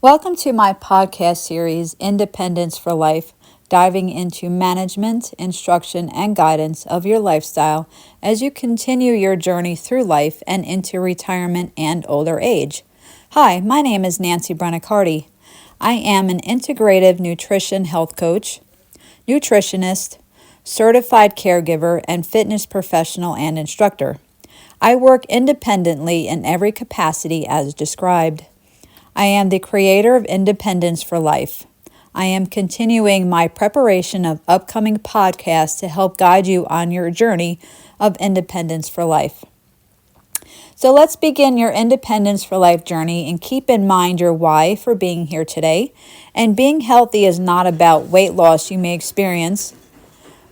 Welcome to my podcast series, Independence for Life, diving into management, instruction, and guidance of your lifestyle as you continue your journey through life and into retirement and older age. Hi, my name is Nancy Brenicardi. I am an integrative nutrition health coach, nutritionist, certified caregiver, and fitness professional and instructor. I work independently in every capacity as described. I am the creator of Independence for Life. I am continuing my preparation of upcoming podcasts to help guide you on your journey of Independence for Life. So let's begin your Independence for Life journey and keep in mind your why for being here today. And being healthy is not about weight loss you may experience,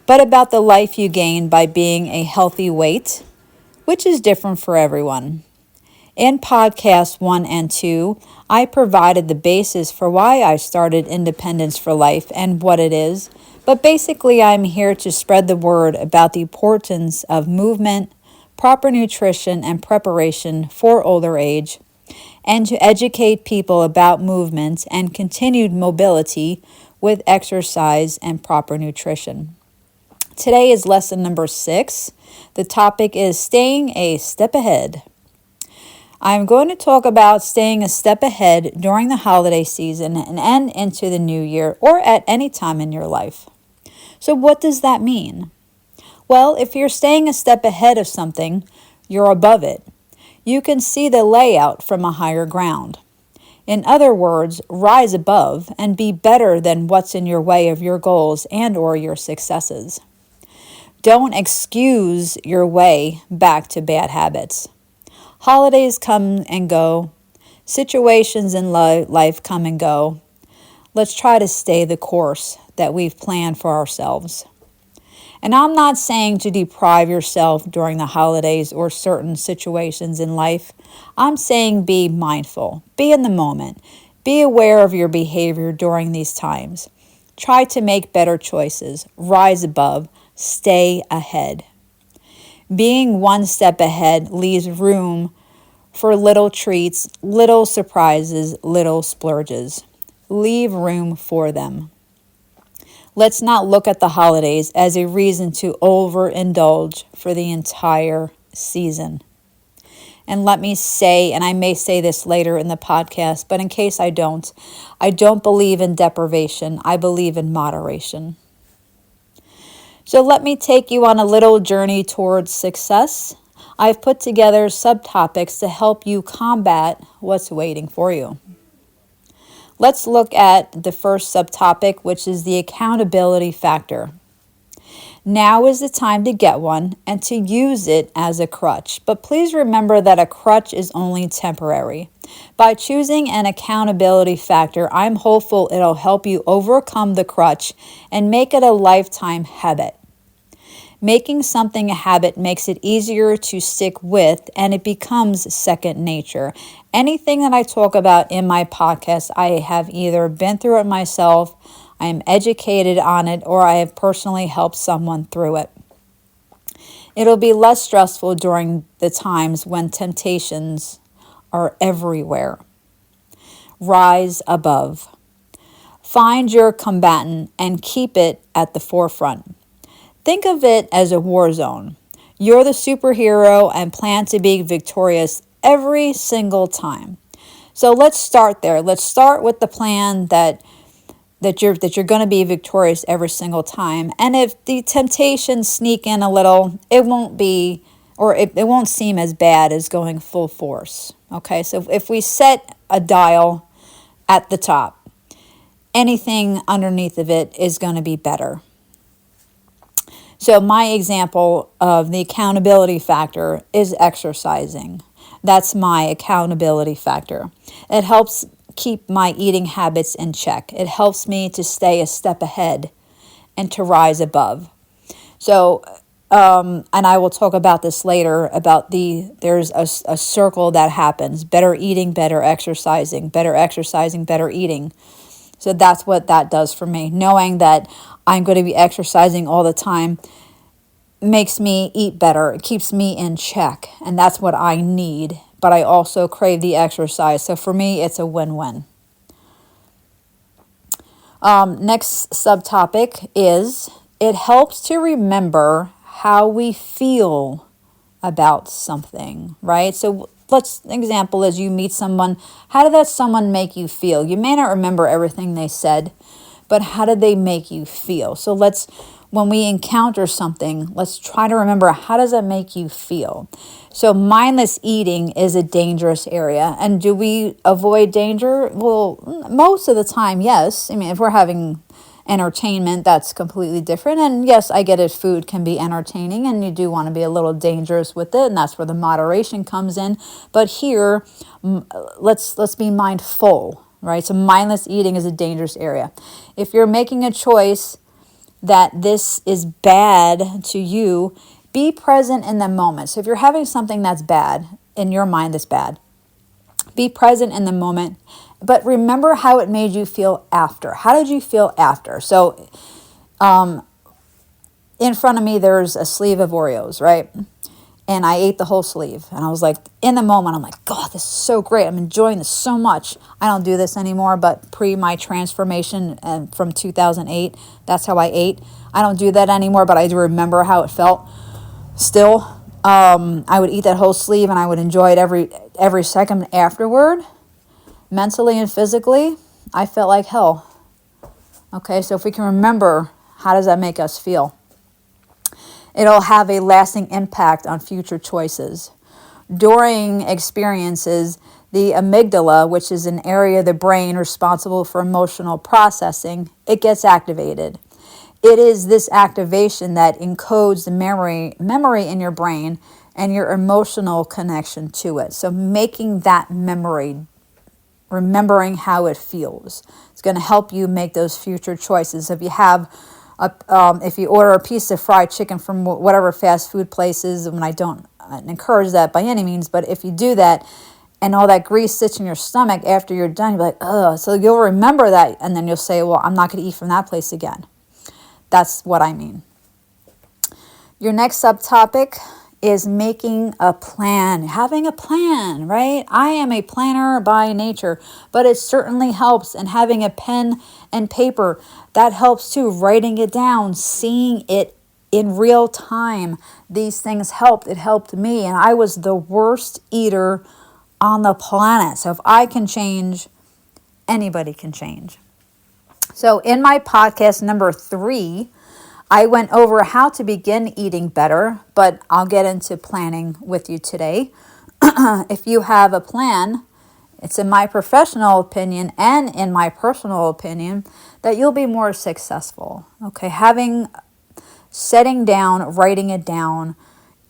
but about the life you gain by being a healthy weight, which is different for everyone. In podcasts 1 and 2, I provided the basis for why I started Independence for Life and what it is, but basically I'm here to spread the word about the importance of movement, proper nutrition, and preparation for older age, and to educate people about movement and continued mobility with exercise and proper nutrition. Today is lesson number 6. The topic is staying a step ahead. I'm going to talk about staying a step ahead during the holiday season and into the new year or at any time in your life. So what does that mean? Well, if you're staying a step ahead of something, you're above it. You can see the layout from a higher ground. In other words, rise above and be better than what's in your way of your goals and or your successes. Don't excuse your way back to bad habits. Holidays come and go. Situations in life come and go. Let's try to stay the course that we've planned for ourselves. And I'm not saying to deprive yourself during the holidays or certain situations in life. I'm saying be mindful, be in the moment, be aware of your behavior during these times. Try to make better choices, rise above, stay ahead. Being one step ahead leaves room for little treats, little surprises, little splurges. Leave room for them. Let's not look at the holidays as a reason to overindulge for the entire season. And let me say, and I may say this later in the podcast, but in case I don't believe in deprivation. I believe in moderation. So let me take you on a little journey towards success. I've put together subtopics to help you combat what's waiting for you. Let's look at the first subtopic, which is the accountability factor. Now is the time to get one and to use it as a crutch. But please remember that a crutch is only temporary. By choosing an accountability factor, I'm hopeful it'll help you overcome the crutch and make it a lifetime habit. Making something a habit makes it easier to stick with, and it becomes second nature. Anything that I talk about in my podcast, I have either been through it myself, I am educated on it, or I have personally helped someone through it. It'll be less stressful during the times when temptations are everywhere. Rise above. Find your combatant and keep it at the forefront. Think of it as a war zone. You're the superhero and plan to be victorious every single time. So let's start there. Let's start with the plan that you're going to be victorious every single time. And if the temptations sneak in a little, it won't be, or it won't seem as bad as going full force. Okay, so if we set a dial at the top, anything underneath of it is going to be better. So my example of the accountability factor is exercising. That's my accountability factor. It helps keep my eating habits in check. It helps me to stay a step ahead and to rise above. So, and I will talk about this later, about there's a circle that happens. Better eating, better exercising, better eating. So that's what that does for me. Knowing that I'm going to be exercising all the time makes me eat better. It keeps me in check. And that's what I need. But I also crave the exercise. So for me, it's a win-win. Next subtopic is it helps to remember how we feel about something, right? So example is you meet someone. How did that someone make you feel? You may not remember everything they said, but how did they make you feel? So when we encounter something, let's try to remember, how does that make you feel? So mindless eating is a dangerous area. And do we avoid danger? Well, most of the time, yes. I mean, if we're having entertainment, that's completely different. And yes, I get it, food can be entertaining and you do want to be a little dangerous with it, and that's where the moderation comes in. But here, let's be mindful, right? So mindless eating is a dangerous area. If you're making a choice that this is bad to you, be present in the moment. So if you're having something that's bad, in your mind that's bad, be present in the moment, but remember how it made you feel after. How did you feel after? So in front of me, there's a sleeve of Oreos, right? And I ate the whole sleeve. And I was like, in the moment, I'm like, God, this is so great. I'm enjoying this so much. I don't do this anymore, but pre my transformation and from 2008, that's how I ate. I don't do that anymore, but I do remember how it felt still. I would eat that whole sleeve and I would enjoy it every second afterward. Mentally and physically, I felt like hell. Okay, so if we can remember, how does that make us feel? It'll have a lasting impact on future choices. During experiences, the amygdala, which is an area of the brain responsible for emotional processing, it gets activated. It is this activation that encodes the memory in your brain and your emotional connection to it. So making that memory, remembering how it feels, it's going to help you make those future choices. If you order a piece of fried chicken from whatever fast food places, and I don't encourage that by any means, but if you do that and all that grease sits in your stomach after you're done, you'll be like, ugh. So you'll remember that, and then you'll say, well, I'm not going to eat from that place again. That's what I mean. Your next subtopic is making a plan, having a plan, right? I am a planner by nature, but it certainly helps. And having a pen and paper, that helps too. Writing it down, seeing it in real time. These things helped. It helped me. And I was the worst eater on the planet. So if I can change, anybody can change. So in my podcast number 3, I went over how to begin eating better, but I'll get into planning with you today. If you have a plan, it's in my professional opinion and in my personal opinion that you'll be more successful. Okay, setting down, writing it down,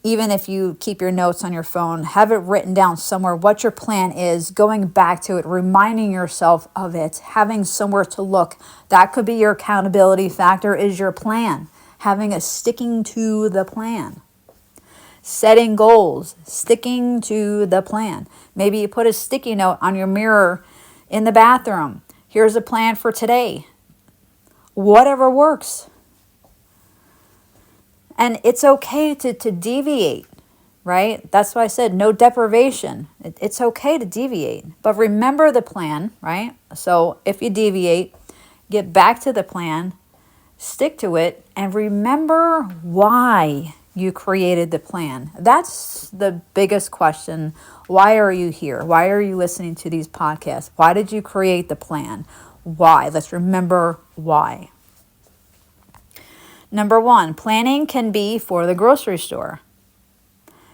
even if you keep your notes on your phone, have it written down somewhere what your plan is, going back to it, reminding yourself of it, having somewhere to look. That could be your accountability factor, is your plan. Sticking to the plan. Setting goals, sticking to the plan. Maybe you put a sticky note on your mirror in the bathroom. Here's a plan for today. Whatever works. And it's okay to deviate, right? That's why I said no deprivation. It's okay to deviate. But remember the plan, right? So if you deviate, get back to the plan, stick to it, and remember why you created the plan. That's the biggest question. Why are you here? Why are you listening to these podcasts? Why did you create the plan? Why? Let's remember why. Number 1, planning can be for the grocery store.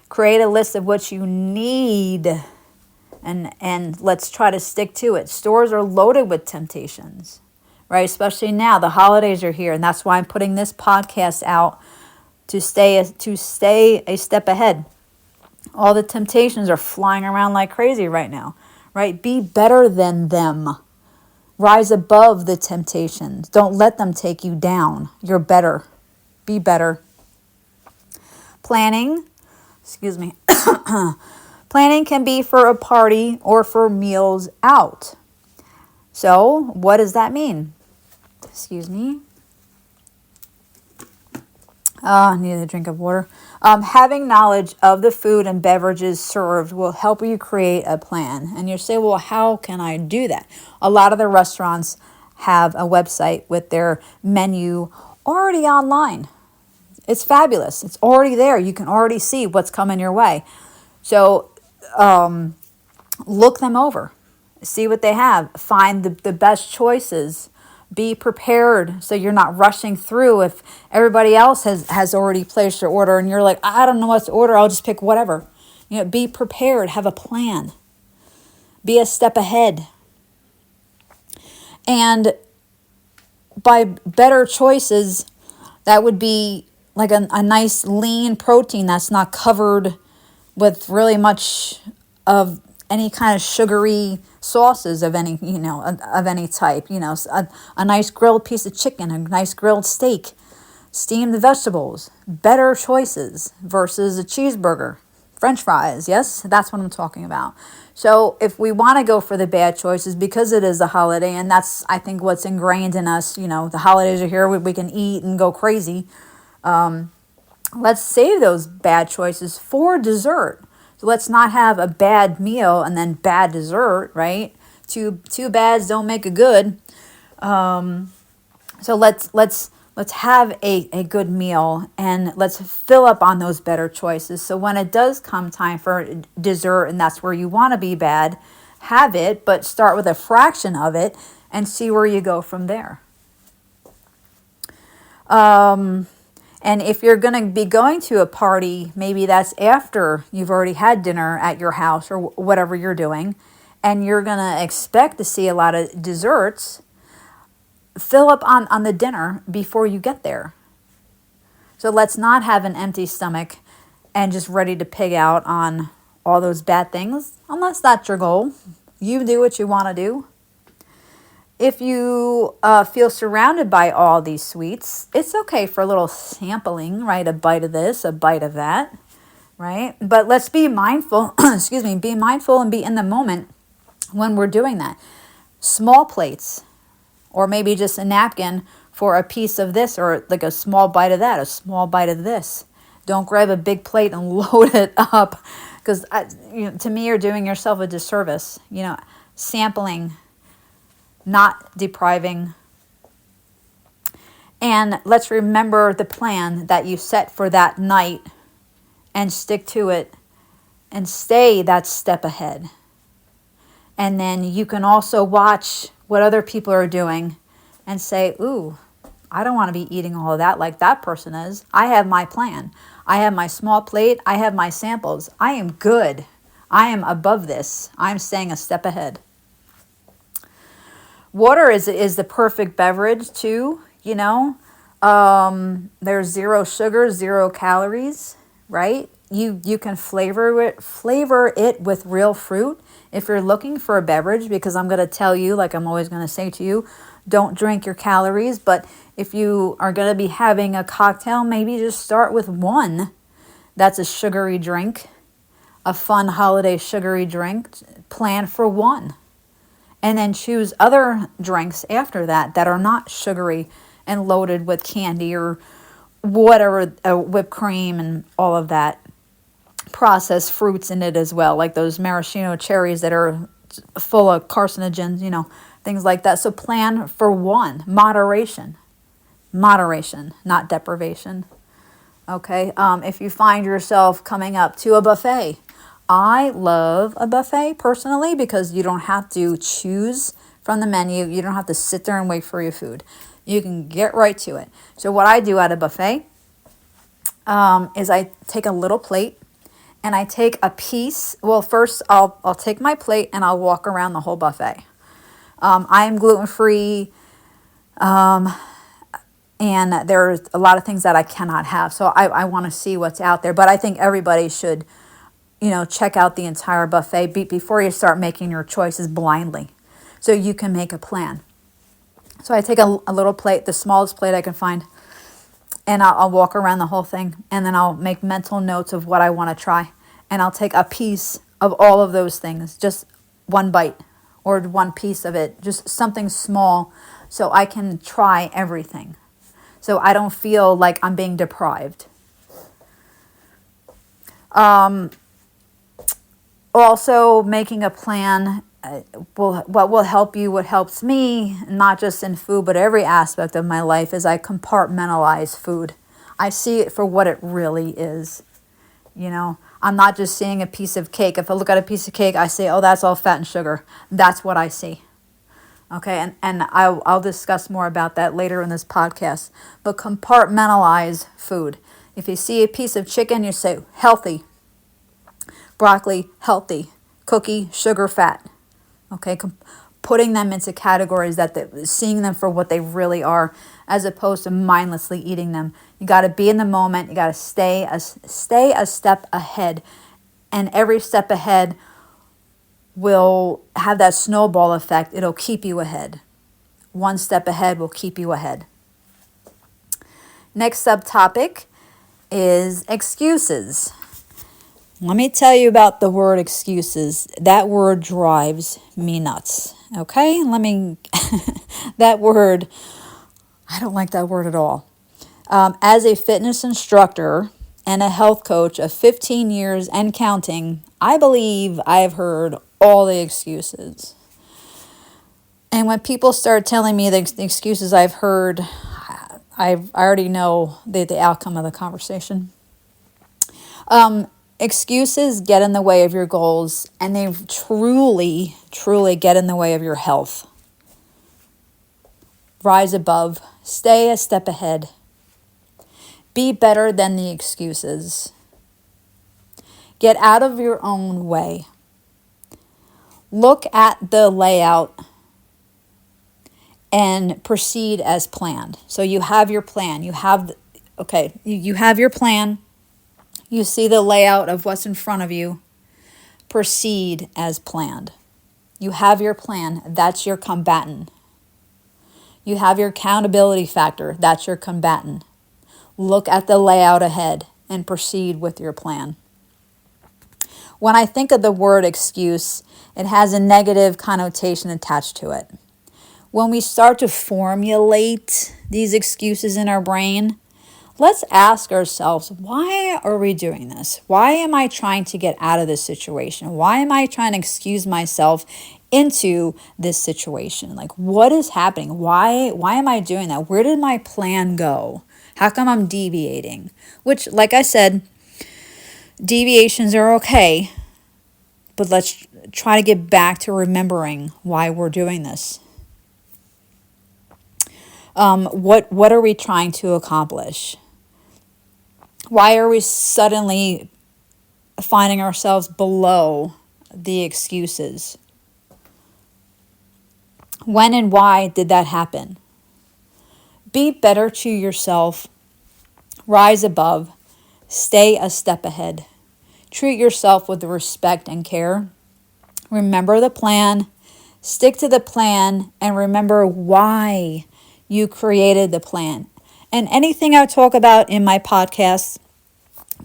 Create a list of what you need and let's try to stick to it. Stores are loaded with temptations, right? Especially now, the holidays are here, and that's why I'm putting this podcast out to stay a step ahead. All the temptations are flying around like crazy right now, right? Be better than them. Rise above the temptations. Don't let them take you down. You're better. Be better. Planning can be for a party or for meals out. So, what does that mean? Excuse me. I need a drink of water. Having knowledge of the food and beverages served will help you create a plan. And you say, well, how can I do that? A lot of the restaurants have a website with their menu already online. It's fabulous. It's already there. You can already see what's coming your way. So look them over, see what they have, find the best choices, be prepared so you're not rushing through. If everybody else has already placed their order and you're like, I don't know what to order, I'll just pick whatever. Be prepared, have a plan, be a step ahead. And by better choices, that would be like a nice lean protein that's not covered with really much of any kind of sugary sauces of any, of any type. A nice grilled piece of chicken, a nice grilled steak, steamed vegetables, better choices versus a cheeseburger, French fries. Yes, that's what I'm talking about. So if we want to go for the bad choices, because it is a holiday, and that's, I think, what's ingrained in us, the holidays are here, we can eat and go crazy. Let's save those bad choices for dessert. So let's not have a bad meal and then bad dessert, right? Two bads don't make a good. So let's have a good meal, and let's fill up on those better choices. So when it does come time for dessert, and that's where you want to be bad, have it, but start with a fraction of it and see where you go from there. And if you're going to be going to a party, maybe that's after you've already had dinner at your house or whatever you're doing, and you're going to expect to see a lot of desserts, fill up on the dinner before you get there. So let's not have an empty stomach and just ready to pig out on all those bad things, unless that's your goal. You do what you want to do. If you feel surrounded by all these sweets, it's okay for a little sampling, right? A bite of this, a bite of that, right? But let's be mindful, be mindful and be in the moment when we're doing that. Small plates, or maybe just a napkin for a piece of this, or like a small bite of that, a small bite of this. Don't grab a big plate and load it up, because to me, you're doing yourself a disservice. Sampling, not depriving. And let's remember the plan that you set for that night and stick to it and stay that step ahead. And then you can also watch what other people are doing and say, ooh, I don't want to be eating all of that like that person is. I have my plan. I have my small plate. I have my samples. I am good. I am above this. I'm staying a step ahead. Water is the perfect beverage too, There's 0 sugar, 0 calories, right? You can flavor it with real fruit if you're looking for a beverage, because I'm going to tell you, like I'm always going to say to you, don't drink your calories. But if you are going to be having a cocktail, maybe just start with one that's a sugary drink, a fun holiday sugary drink. Plan for one. And then choose other drinks after that are not sugary and loaded with candy or whatever, whipped cream and all of that. Processed fruits in it as well, like those maraschino cherries that are full of carcinogens, things like that. So plan for one. Moderation, not deprivation. Okay, if you find yourself coming up to a buffet, I love a buffet personally, because you don't have to choose from the menu. You don't have to sit there and wait for your food. You can get right to it. So what I do at a buffet is I take a little plate and I take a piece. Well, first I'll take my plate and I'll walk around the whole buffet. I am gluten-free, and there's a lot of things that I cannot have. So I want to see what's out there. But I think everybody should check out the entire buffet before you start making your choices blindly, so you can make a plan. So I take a little plate, the smallest plate I can find, and I'll walk around the whole thing, and then I'll make mental notes of what I want to try, and I'll take a piece of all of those things, just one bite or one piece of it, just something small, so I can try everything, so I don't feel like I'm being deprived. Also, making a plan what will help you, what helps me, not just in food, but every aspect of my life, is I compartmentalize food. I see it for what it really is. I'm not just seeing a piece of cake. If I look at a piece of cake, I say, oh, that's all fat and sugar. That's what I see. Okay, and I'll discuss more about that later in this podcast. But compartmentalize food. If you see a piece of chicken, you say healthy. Broccoli, healthy. Cookie, sugar, fat. Okay, putting them into categories seeing them for what they really are, as opposed to mindlessly eating them. You got to be in the moment. You got to stay a step ahead, and every step ahead will have that snowball effect. It'll keep you ahead. One step ahead will keep you ahead. Next subtopic is excuses. Let me tell you about the word excuses. That word drives me nuts. Okay? That word, I don't like that word at all. As a fitness instructor and a health coach of 15 years and counting, I believe I've heard all the excuses. And when people start telling me the excuses I've heard, I already know the outcome of the conversation. Excuses get in the way of your goals, and they truly, truly get in the way of your health. Rise above. Stay a step ahead. Be better than the excuses. Get out of your own way. Look at the layout and proceed as planned. So you have your plan. You have your plan. You see the layout of what's in front of you. Proceed as planned. You have your plan. That's your combatant. You have your accountability factor. That's your combatant. Look at the layout ahead and proceed with your plan. When I think of the word excuse, it has a negative connotation attached to it. When we start to formulate these excuses in our brain, let's ask ourselves, why are we doing this? Why am I trying to get out of this situation? Why am I trying to excuse myself into this situation? Like, what is happening? Why am I doing that? Where did my plan go? How come I'm deviating? Which, like I said, deviations are okay, but let's try to get back to remembering why we're doing this. What are we trying to accomplish? Why are we suddenly finding ourselves below the excuses? When and why did that happen? Be better to yourself. Rise above. Stay a step ahead. Treat yourself with respect and care. Remember the plan. Stick to the plan and remember why you created the plan. And anything I talk about in my podcast,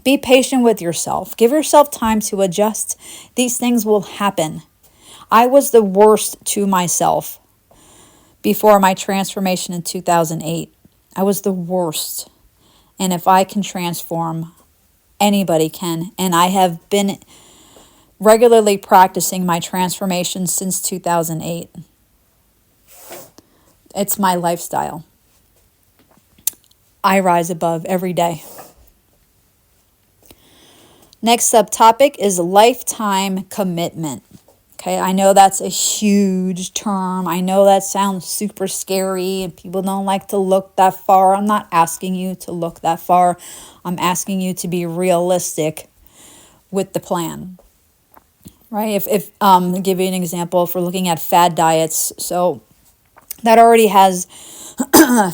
be patient with yourself. Give yourself time to adjust. These things will happen. I was the worst to myself before my transformation in 2008. I was the worst. And if I can transform, anybody can. And I have been regularly practicing my transformation since 2008. It's my lifestyle. I rise above every day. Next subtopic is lifetime commitment. Okay, I know that's a huge term. I know that sounds super scary and people don't like to look that far. I'm not asking you to look that far. I'm asking you to be realistic with the plan. Right? If I'll give you an example, if we're looking at fad diets, so that already has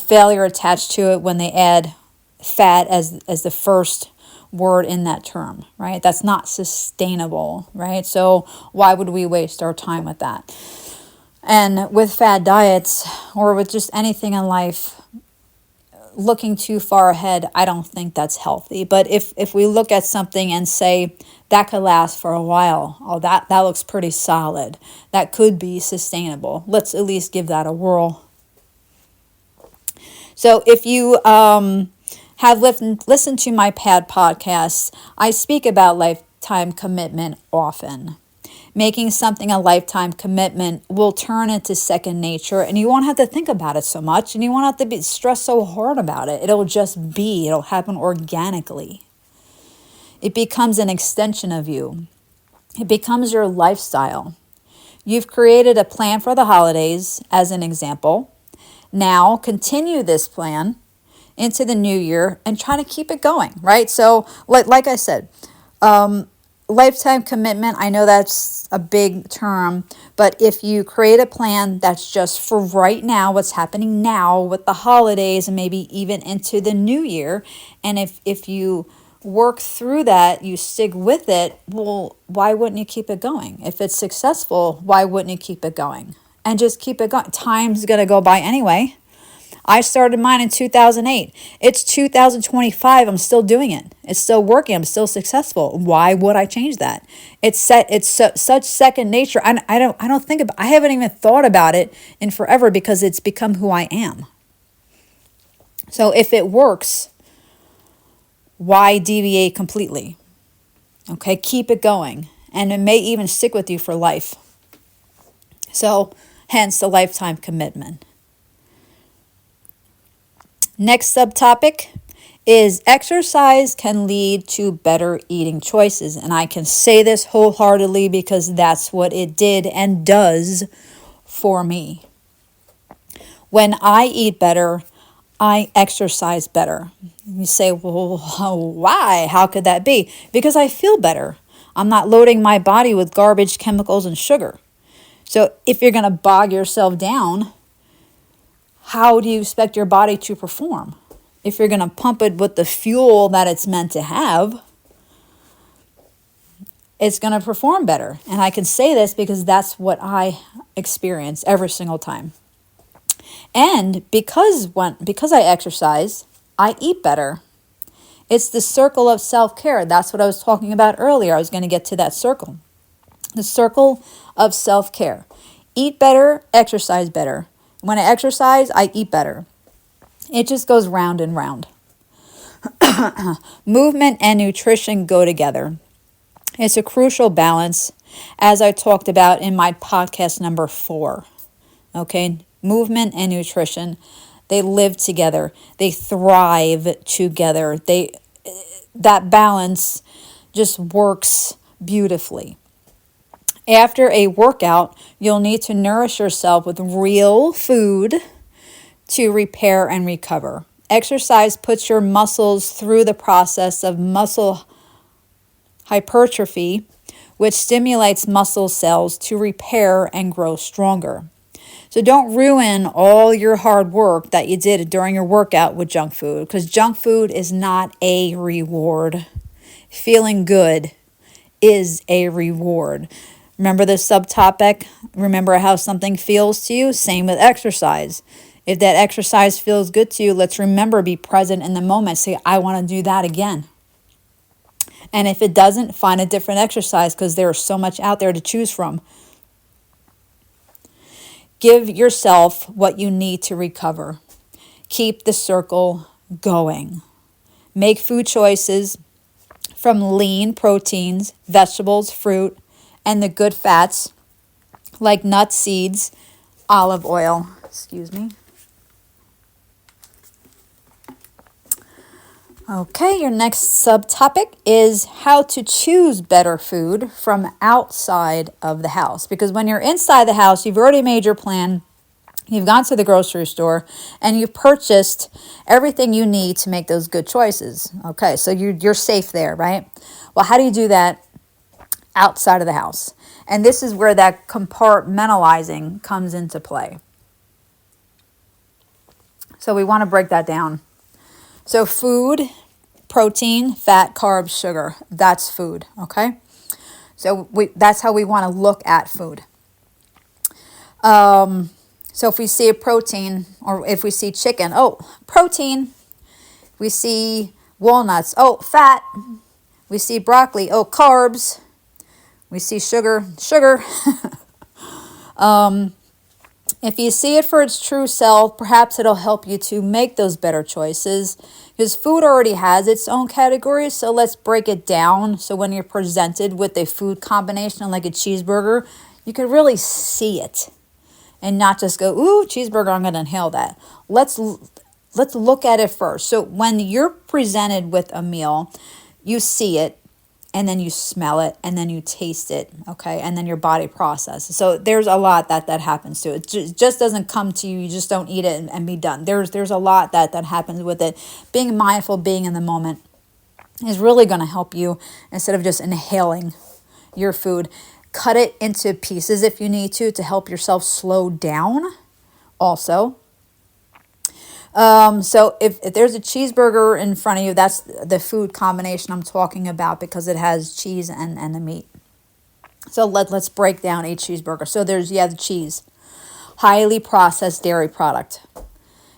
failure attached to it when they add fat as the first word in that term, right? That's not sustainable, right? So why would we waste our time with that? And with fad diets or with just anything in life, looking too far ahead, I don't think that's healthy. But if we look at something and say that could last for a while, oh, that looks pretty solid. That could be sustainable. Let's at least give that a whirl. So if you have listened to my past podcasts, I speak about lifetime commitment often Making something a lifetime commitment will turn into second nature, and you won't have to think about it so much, and you won't have to be stressed so hard about it. It'll just be, it'll happen organically. It becomes an extension of you. It becomes your lifestyle. You've created a plan for the holidays, as an example. Now continue this plan into the new year and try to keep it going, right? So like I said, lifetime commitment, I know that's a big term, but if you create a plan that's just for right now, what's happening now with the holidays and maybe even into the new year, and if you work through that, you stick with it, well, why wouldn't you keep it going? If it's successful, why wouldn't you keep it going? And just keep it going. Time's going to go by anyway. I started mine in 2008. It's 2025. I'm still doing it. It's still working. I'm still successful. Why would I change that? Such second nature. I don't think about. I haven't even thought about it in forever because it's become who I am. So if it works, why deviate completely? Okay, keep it going, and it may even stick with you for life. So, hence the lifetime commitment. Next subtopic is exercise can lead to better eating choices. And I can say this wholeheartedly because that's what it did and does for me. When I eat better, I exercise better. You say, well, why? How could that be? Because I feel better. I'm not loading my body with garbage, chemicals, and sugar. So if you're going to bog yourself down, how do you expect your body to perform? If you're going to pump it with the fuel that it's meant to have, it's going to perform better. And I can say this because that's what I experience every single time. And because I exercise, I eat better. It's the circle of self-care. That's what I was talking about earlier. I was going to get to that circle. The circle of self-care. Eat better, exercise better. When I exercise, I eat better. It just goes round and round. Movement and nutrition go together. It's a crucial balance, as I talked about in my podcast number 4. Okay, movement and nutrition, they live together. They thrive together. That balance just works beautifully. After a workout, you'll need to nourish yourself with real food to repair and recover. Exercise puts your muscles through the process of muscle hypertrophy, which stimulates muscle cells to repair and grow stronger. So don't ruin all your hard work that you did during your workout with junk food, because junk food is not a reward. Feeling good is a reward. Remember the subtopic? Remember how something feels to you? Same with exercise. If that exercise feels good to you, let's remember, be present in the moment. Say, I want to do that again. And if it doesn't, find a different exercise because there's so much out there to choose from. Give yourself what you need to recover. Keep the circle going. Make food choices from lean proteins, vegetables, fruit, and the good fats like nuts, seeds, olive oil. Excuse me. Okay, your next subtopic is how to choose better food from outside of the house. Because when you're inside the house, you've already made your plan. You've gone to the grocery store and you've purchased everything you need to make those good choices. Okay, so you're safe there, right? Well, how do you do that outside of the house? And this is where that compartmentalizing comes into play. So we want to break that down. So food, protein, fat, carbs, sugar, that's food, okay? So that's how we want to look at food. So if we see a protein, or if we see chicken, oh, protein. We see walnuts, oh, fat. We see broccoli, oh, carbs. We see sugar. If you see it for its true self, perhaps it'll help you to make those better choices. Because food already has its own categories, so let's break it down. So when you're presented with a food combination like a cheeseburger, you can really see it and not just go, ooh, cheeseburger, I'm going to inhale that. Let's look at it first. So when you're presented with a meal, you see it, and then you smell it, and then you taste it, okay? And then your body processes. So there's a lot that happens to it. It just doesn't come to you. You just don't eat it and be done. There's a lot that happens with it. Being mindful, being in the moment is really going to help you instead of just inhaling your food. Cut it into pieces if you need to help yourself slow down also. So if there's a cheeseburger in front of you, that's the food combination I'm talking about because it has cheese and the meat. So let's break down a cheeseburger. So there's, the cheese. Highly processed dairy product.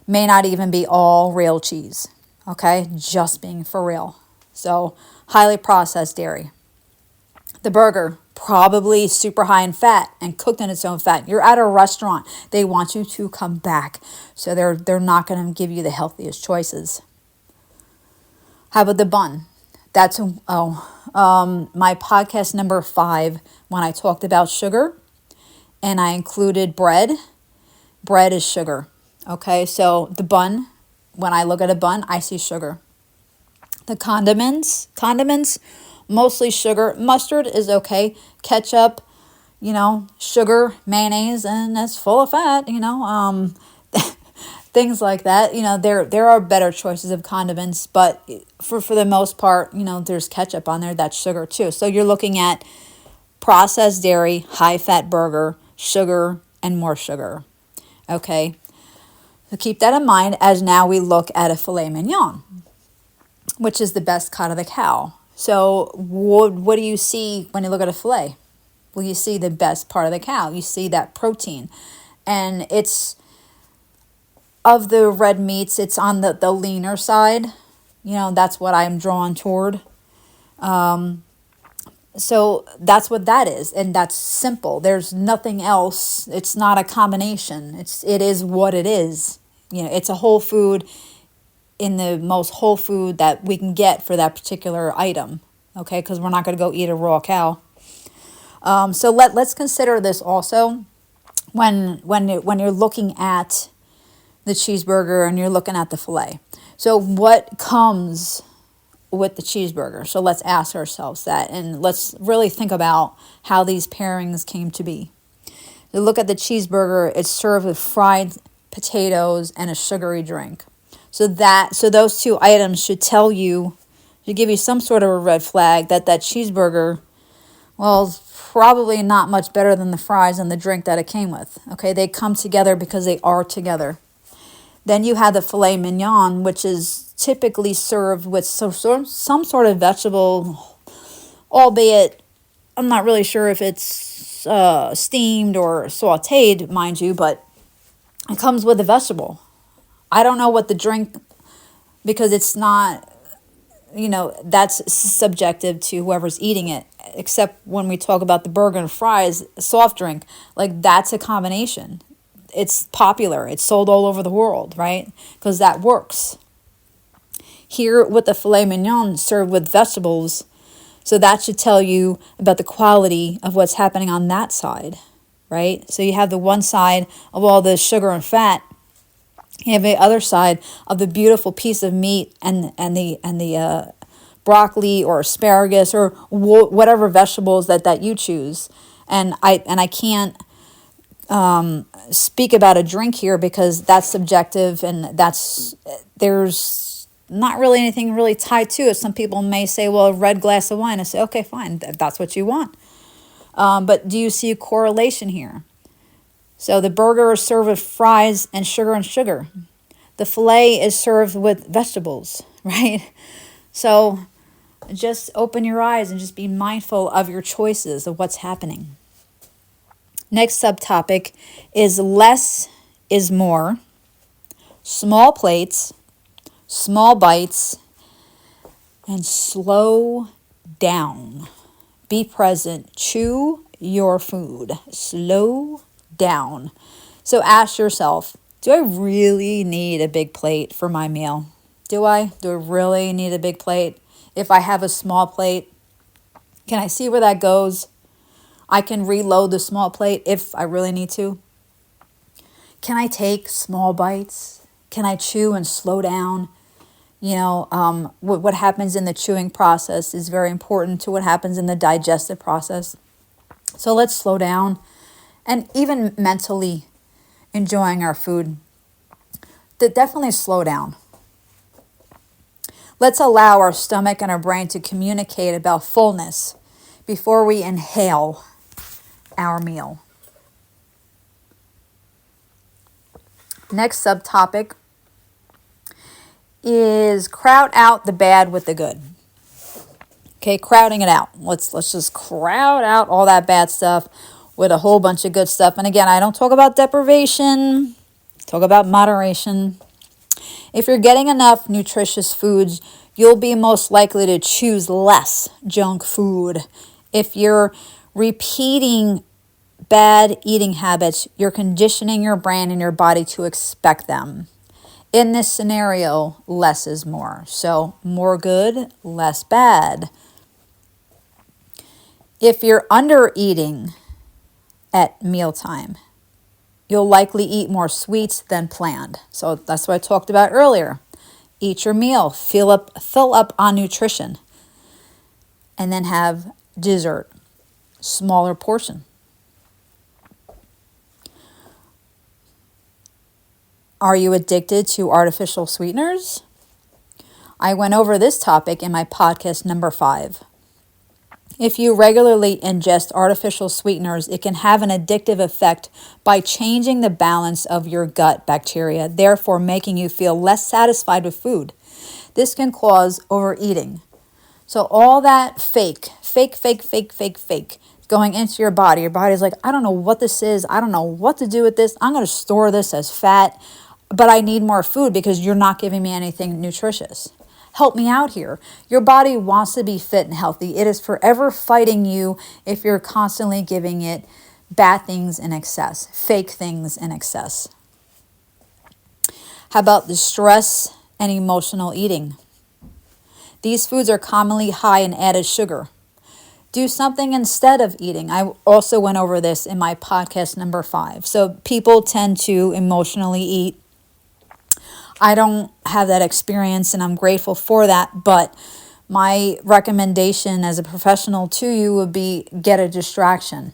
May not even be all real cheese. Okay? Just being for real. So highly processed dairy. The burger, probably super high in fat and cooked in its own fat. You're at a restaurant. They want you to come back. So they're not going to give you the healthiest choices. How about the bun? That's my podcast number 5 when I talked about sugar and I included bread. Bread is sugar. Okay, so the bun, when I look at a bun, I see sugar. The condiments, mostly sugar. Mustard is okay. Ketchup, sugar, mayonnaise, and that's full of fat, things like that. There are better choices of condiments, but for the most part, there's ketchup on there. That's sugar too. So you're looking at processed dairy, high-fat burger, sugar, and more sugar. Okay? So keep that in mind as now we look at a filet mignon, which is the best cut of the cow. So what do you see when you look at a filet? Well, you see the best part of the cow. You see that protein. And it's, of the red meats, it's on the leaner side. That's what I'm drawn toward. So that's what that is. And that's simple. There's nothing else. It's not a combination. It is what it is. It's a whole food in the most whole food that we can get for that particular item, okay? Because we're not going to go eat a raw cow. So let's consider this also when you're looking at the cheeseburger and you're looking at the filet. So what comes with the cheeseburger? So let's ask ourselves that, and let's really think about how these pairings came to be. You look at the cheeseburger, it's served with fried potatoes and a sugary drink. So those two items should give you some sort of a red flag that cheeseburger, well, is probably not much better than the fries and the drink that it came with. Okay, they come together because they are together. Then you have the filet mignon, which is typically served with some sort of vegetable, albeit I'm not really sure if it's steamed or sauteed, mind you, but it comes with a vegetable. I don't know what the drink, because it's not, that's subjective to whoever's eating it, except when we talk about the burger and fries, soft drink, like that's a combination. It's popular. It's sold all over the world, right? Because that works. Here with the filet mignon served with vegetables, so that should tell you about the quality of what's happening on that side, right? So you have the one side of all the sugar and fat. You have the other side of the beautiful piece of meat and the broccoli or asparagus or whatever vegetables that you choose. And I can't speak about a drink here because that's subjective and there's not really anything really tied to it. Some people may say, well, a red glass of wine. I say, okay, fine, that's what you want. But do you see a correlation here? So the burger is served with fries and sugar. The filet is served with vegetables, right? So just open your eyes and just be mindful of your choices, of what's happening. Next subtopic is less is more. Small plates, small bites, and slow down. Be present. Chew your food. Slow down. So ask yourself, do I really need a big plate for my meal? Do I? Do I really need a big plate? If I have a small plate, can I see where that goes? I can reload the small plate if I really need to. Can I take small bites? Can I chew and slow down? What happens in the chewing process is very important to what happens in the digestive process. So let's slow down, and even mentally enjoying our food, definitely slow down. Let's allow our stomach and our brain to communicate about fullness before we inhale our meal. Next subtopic is crowd out the bad with the good. Okay, crowding it out. Let's just crowd out all that bad stuff with a whole bunch of good stuff. And again, I don't talk about deprivation, talk about moderation. If you're getting enough nutritious foods, you'll be most likely to choose less junk food. If you're repeating bad eating habits, you're conditioning your brain and your body to expect them. In this scenario, less is more. So more good, less bad. If you're under eating at mealtime, you'll likely eat more sweets than planned. So that's what I talked about earlier. Eat your meal, fill up on nutrition, and then have dessert, smaller portion. Are you addicted to artificial sweeteners? I went over this topic in my podcast number 5. If you regularly ingest artificial sweeteners, it can have an addictive effect by changing the balance of your gut bacteria, therefore making you feel less satisfied with food. This can cause overeating. So all that fake going into your body. Your body's like, I don't know what this is. I don't know what to do with this. I'm going to store this as fat, but I need more food because you're not giving me anything nutritious. Help me out here. Your body wants to be fit and healthy. It is forever fighting you if you're constantly giving it bad things in excess, fake things in excess. How about the stress and emotional eating? These foods are commonly high in added sugar. Do something instead of eating. I also went over this in my podcast number 5. So people tend to emotionally eat. I don't have that experience, and I'm grateful for that, but my recommendation as a professional to you would be get a distraction.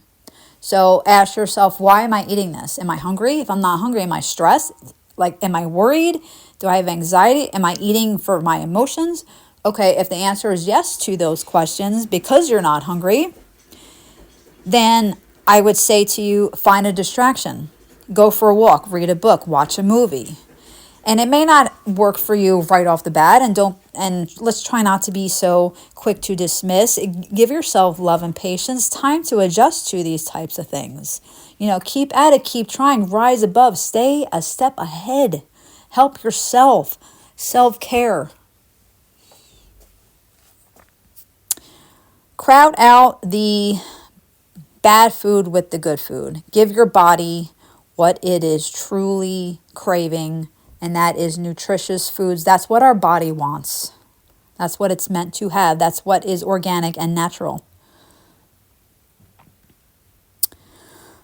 So ask yourself, why am I eating this? Am I hungry? If I'm not hungry, am I stressed? Am I worried? Do I have anxiety? Am I eating for my emotions? Okay, if the answer is yes to those questions because you're not hungry, then I would say to you, find a distraction. Go for a walk, read a book, watch a movie. And it may not work for you right off the bat, and let's try not to be so quick to dismiss. Give yourself love and patience, time to adjust to these types of things. Keep at it, keep trying, rise above, stay a step ahead. Help yourself, self-care. Crowd out the bad food with the good food. Give your body what it is truly craving, and that is nutritious foods. That's what our body wants. That's what it's meant to have. That's what is organic and natural.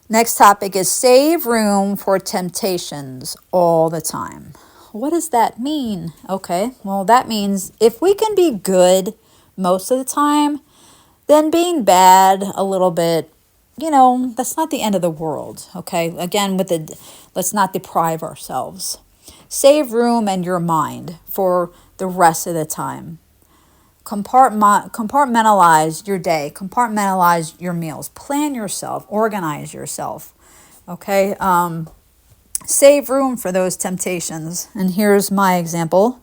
Next topic is save room for temptations all the time. What does that mean? Okay, well, that means if we can be good most of the time, then being bad a little bit, that's not the end of the world. Okay, again, let's not deprive ourselves. Save room in your mind for the rest of the time. Compartmentalize your day. Compartmentalize your meals. Plan yourself. Organize yourself. Okay. Save room for those temptations. And here's my example.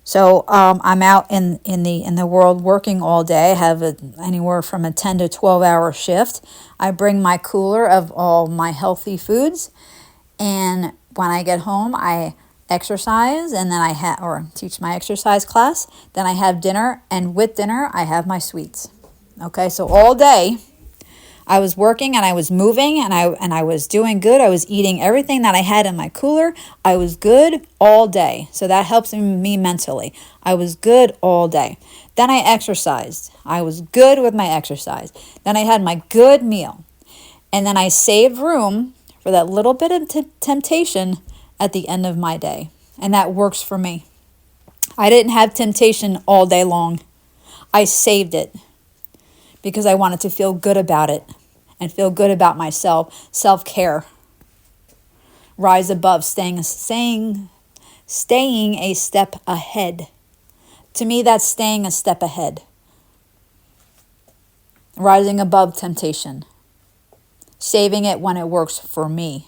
So I'm out in the world working all day. I have anywhere from a 10 to 12 hour shift. I bring my cooler of all my healthy foods, and when I get home, I exercise, and then or teach my exercise class. Then I have dinner, and with dinner, I have my sweets. Okay, so all day, I was working and I was moving and I was doing good. I was eating everything that I had in my cooler. I was good all day. So that helps me mentally. I was good all day. Then I exercised. I was good with my exercise. Then I had my good meal. And then I saved room for that little bit of temptation at the end of my day. And that works for me. I didn't have temptation all day long. I saved it because I wanted to feel good about it and feel good about myself. Self-care. Rise above, staying a step ahead. To me, that's staying a step ahead. Rising above temptation. Saving it when it works for me.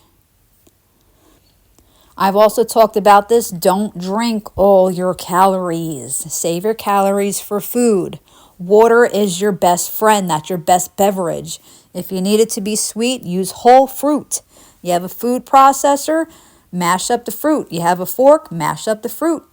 I've also talked about this. Don't drink all your calories. Save your calories for food. Water is your best friend. That's your best beverage. If you need it to be sweet, use whole fruit. You have a food processor, mash up the fruit. You have a fork, mash up the fruit.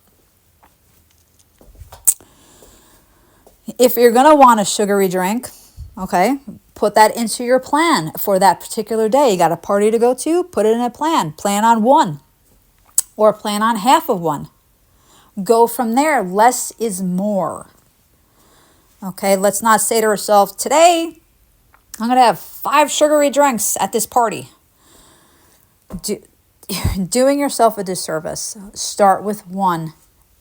If you're going to want a sugary drink, okay, put that into your plan for that particular day. You got a party to go to, put it in a plan. Plan on one or plan on half of one. Go from there. Less is more. Okay, let's not say to ourselves, today I'm going to have 5 sugary drinks at this party. Doing yourself a disservice. Start with one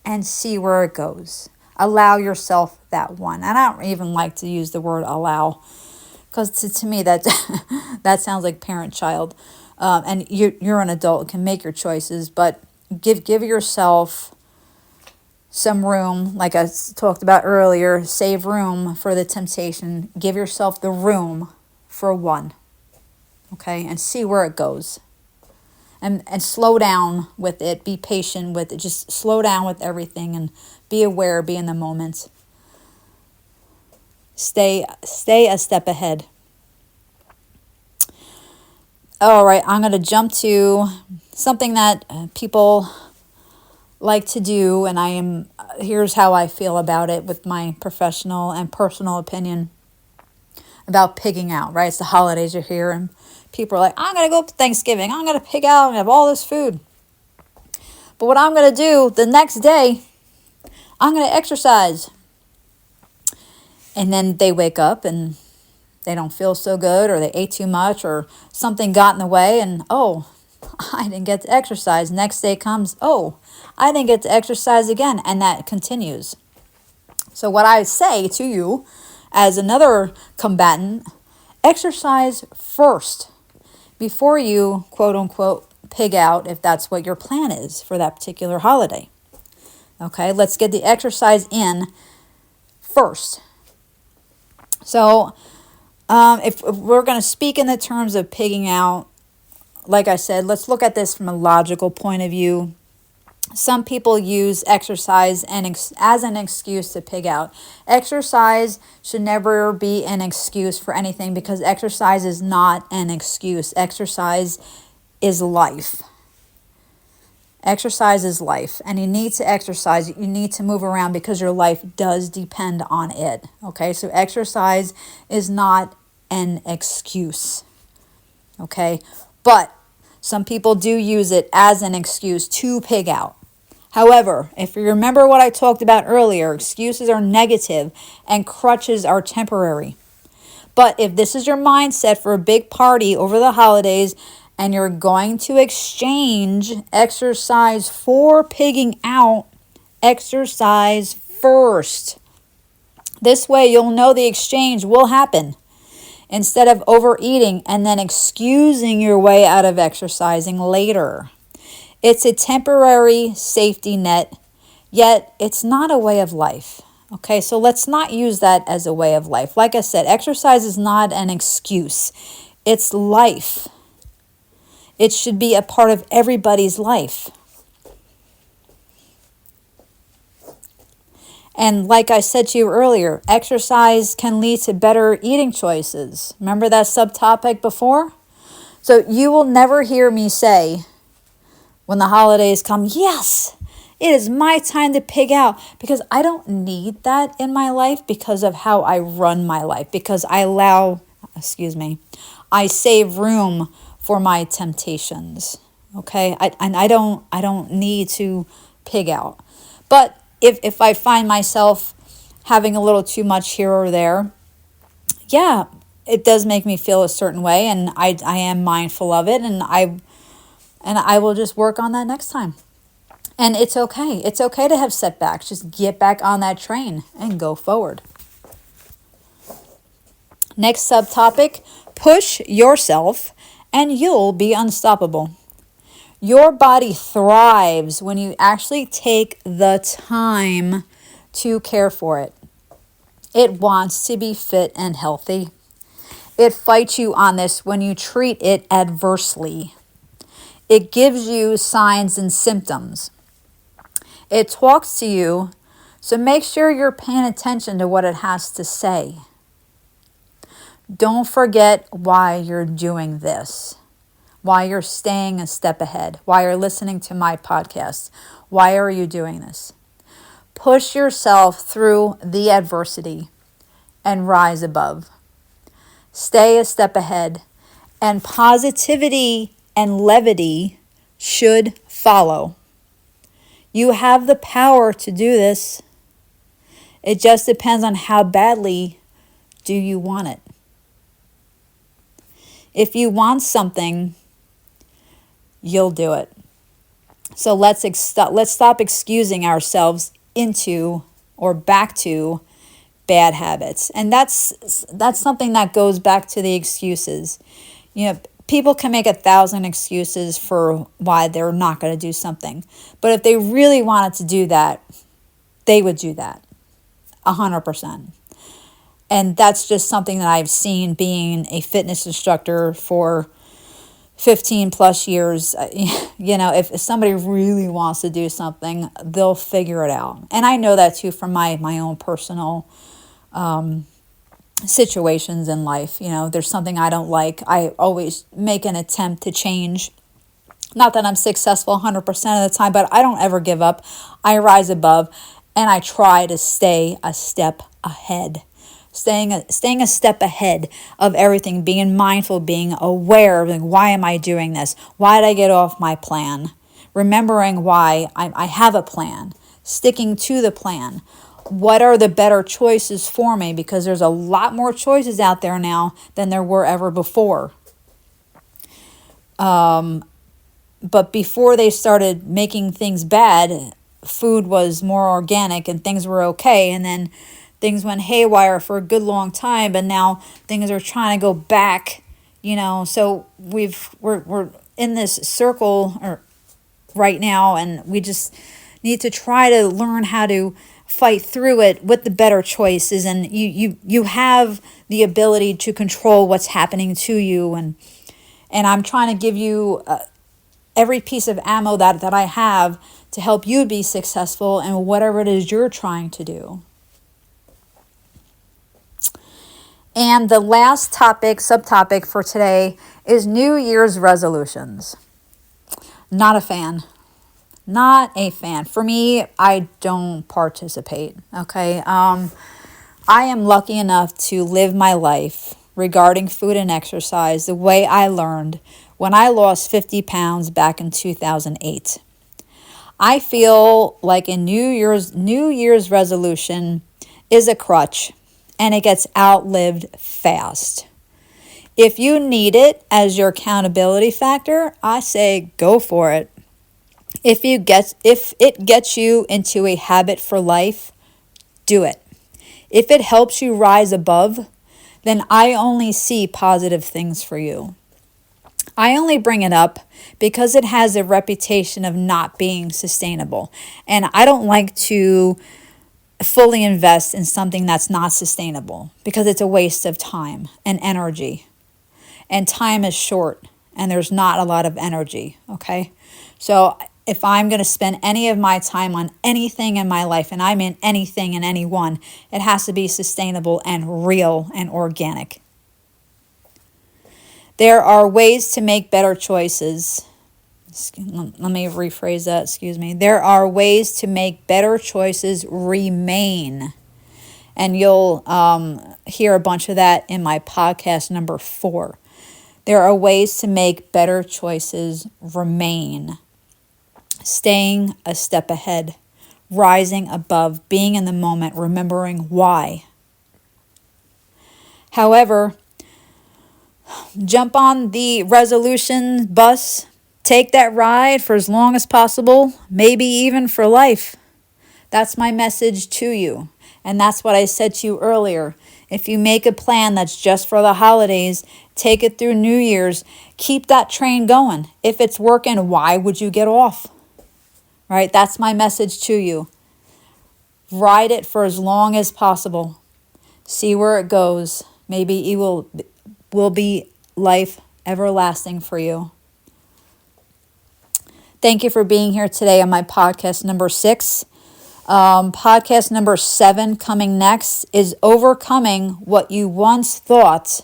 and see where it goes. Allow yourself that one. And I don't even like to use the word allow because to me that that sounds like parent-child. And you're an adult, can make your choices, but give yourself some room, like I talked about earlier. Save room for the temptation. Give yourself the room for one, okay, and see where it goes. And slow down with it. Be patient with it. Just slow down with everything and be aware. Be in the moment. Stay a step ahead. All right, I'm going to jump to something that people like to do, and here's how I feel about it with my professional and personal opinion about pigging out, right? It's the holidays are here, and people are like, I'm going to go to Thanksgiving. I'm going to pig out and have all this food. But what I'm going to do the next day, I'm going to exercise. And then they wake up and they don't feel so good, or they ate too much, or something got in the way, and I didn't get to exercise. Next day comes, I didn't get to exercise again, and that continues. So what I say to you as another combatant, exercise first before you, quote unquote, pig out, if that's what your plan is for that particular holiday. Okay, let's get the exercise in first. So if we're going to speak in the terms of pigging out, like I said, let's look at this from a logical point of view. Some people use exercise as an excuse to pig out. Exercise should never be an excuse for anything, because exercise is not an excuse. Exercise is life. Exercise is life, and you need to exercise. You need to move around because your life does depend on it. Okay, so exercise is not an excuse. Okay, but some people do use it as an excuse to pig out. However, if you remember what I talked about earlier, excuses are negative and crutches are temporary. But if this is your mindset for a big party over the holidays and you're going to exchange exercise for pigging out, exercise first. This way you'll know the exchange will happen, instead of overeating and then excusing your way out of exercising later. It's a temporary safety net, yet it's not a way of life. Okay, so let's not use that as a way of life. Like I said, exercise is not an excuse. It's life. It should be a part of everybody's life. And like I said to you earlier, exercise can lead to better eating choices. Remember that subtopic before? So you will never hear me say, when the holidays come, yes, it is my time to pig out, because I don't need that in my life because of how I run my life, because I allow I save room for my temptations. Okay, I don't need to pig out. But if I find myself having a little too much here or there, yeah, it does make me feel a certain way, and I am mindful of it, and I will just work on that next time. And it's okay. It's okay to have setbacks. Just get back on that train and go forward. Next subtopic, push yourself and you'll be unstoppable. Your body thrives when you actually take the time to care for it. It wants to be fit and healthy. It fights you on this when you treat it adversely. It gives you signs and symptoms. It talks to you, so make sure you're paying attention to what it has to say. Don't forget why you're doing this, why you're staying a step ahead, why you're listening to my podcast. Why are you doing this? Push yourself through the adversity and rise above. Stay a step ahead, and positivity and levity should follow. You have the power to do this. It just depends on how badly do you want it. If you want something, you'll do it. So let's stop excusing ourselves into or back to bad habits. And that's something that goes back to the excuses. People can make 1,000 excuses for why they're not going to do something. But if they really wanted to do that, they would do that 100%. And that's just something that I've seen being a fitness instructor for 15 plus years. If somebody really wants to do something, they'll figure it out. And I know that too from my own personal situations in life. There's something I don't like. I always make an attempt to change. Not that I'm successful 100% of the time, but I don't ever give up. I rise above, and I try to stay a step ahead. Staying a step ahead of everything, being mindful, being aware of why am I doing this? Why did I get off my plan? Remembering why I have a plan, sticking to the plan. What are the better choices for me? Because there's a lot more choices out there now than there were ever before. But before they started making things bad, food was more organic and things were okay. And then things went haywire for a good long time, but now things are trying to go back. So we're in this circle right now, and we just need to try to learn how to fight through it with the better choices. And you have the ability to control what's happening to you, and I'm trying to give you every piece of ammo that I have to help you be successful in whatever it is you're trying to do. And the last subtopic for today is New Year's resolutions. Not a fan. Not a fan. For me, I don't participate, okay? I am lucky enough to live my life regarding food and exercise the way I learned when I lost 50 pounds back in 2008. I feel like a New Year's resolution is a crutch, and it gets outlived fast. If you need it as your accountability factor, I say go for it. If it gets you into a habit for life, do it. If it helps you rise above, then I only see positive things for you. I only bring it up because it has a reputation of not being sustainable. And I don't like to fully invest in something that's not sustainable because it's a waste of time and energy. And time is short and there's not a lot of energy, okay? So if I'm going to spend any of my time on anything in my life, and I mean anything and anyone, it has to be sustainable and real and organic. There are ways to make better choices. Let me rephrase that, There are ways to make better choices remain. And you'll hear a bunch of that in my podcast number 4. There are ways to make better choices. Remain. Staying a step ahead. Rising above. Being in the moment. Remembering why. However, jump on the resolution bus. Take that ride for as long as possible. Maybe even for life. That's my message to you. And that's what I said to you earlier. If you make a plan that's just for the holidays, take it through New Year's, keep that train going. If it's working, why would you get off? Right? That's my message to you. Ride it for as long as possible. See where it goes. Maybe it will be life everlasting for you. Thank you for being here today on my podcast number 6. Podcast number 7 coming next is overcoming what you once thought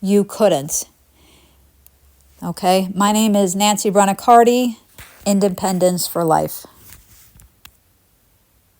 you couldn't. Okay, my name is Nancy Brunicardi, Independence for Life.